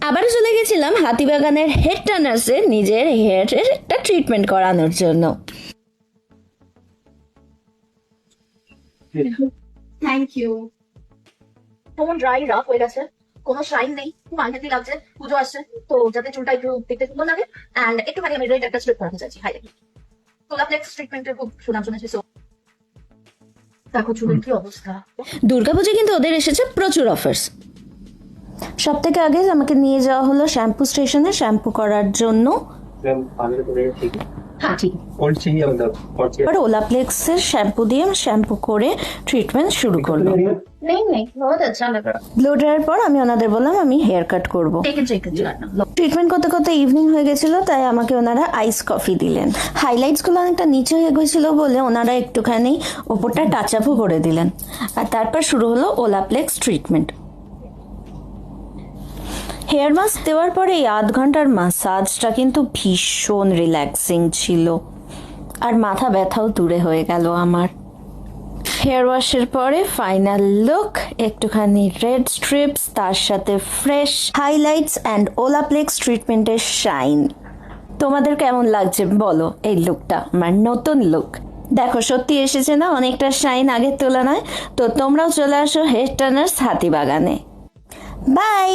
আবারও চলে গেছিলাম হাতিবাগানের হেড টার্নার্সে নিজের হেয়ারের একটা ট্রিটমেন্ট করানোর জন্য। Thank you. কেমন ড্রাই রাফ হয়ে গেছে, কোনো শাইন নেই, খুব আনহেলদি লাগছে। পুজো আসছে তো যাতে চুলটা একটু দেখতে সুন্দর লাগে, অ্যান্ড একটুখানি আমি রেড একটা স্ট্রিপ করাতে চাইছি হাইলাইট। কোলাপ্লেক্স ট্রিটমেন্টের খুব সুনাম শুনেছি। সো দেখো চুলের কি অবস্থা। দুর্গাপুজো কিন্তু ওদের এসেছে প্রচুর অফার্স। সব থেকে আগে আমাকে নিয়ে যাওয়া হলো শ্যাম্পু স্টেশনে শ্যাম্পু করার জন্য। হ্যাঁ ঠিক। এবার ওলাপ্লেক্সের শ্যাম্পু দিয়ে শ্যাম্পু করে ট্রিটমেন্ট শুরু করলো। নেই নেই, বহুত আচ্ছা লগ রহা। ব্লো ড্রায়ার পর আমি ওনাদের বললাম আমি হেয়ার কাট করবো। টেকেন টেকেন না। ট্রিটমেন্ট করতে করতে ইভিনিং হয়ে গেছিল, তাই আমাকে ওনারা আইস কফি দিলেন। হাইলাইটস গুলো অনেকটা নিচে হয়ে গেছিল বলে ওনারা একটুখানি ওপরটা টাচ আপও করে দিলেন। আর তারপর শুরু হলো ওলাপ্লেক্স ট্রিটমেন্ট। হেয়ার মাস্ক দেওয়ার পরে এই 8 ঘন্টার মাসাজটা কিন্তু ভীষণ রিল্যাক্সিং ছিল, আর মাথা ব্যথাও দূরে হয়ে গেল আমার। হেয়ার ওয়াশের পরে ফাইনাল লুক, একটুখানি রেড স্ট্রিপস, তার সাথে ফ্রেশ হাইলাইটস অ্যান্ড ওলাপ্লেক্স ট্রিটমেন্টের শাইন। তোমাদের কেমন লাগছে বলো এই লুকটা, আমার নতুন লুক। দেখো সত্যি এসেছে না অনেকটা শাইন আগের তুলনায়। তো তোমরাও চলে আসো হেড টার্নার্স হাতিবাগানে। বাই।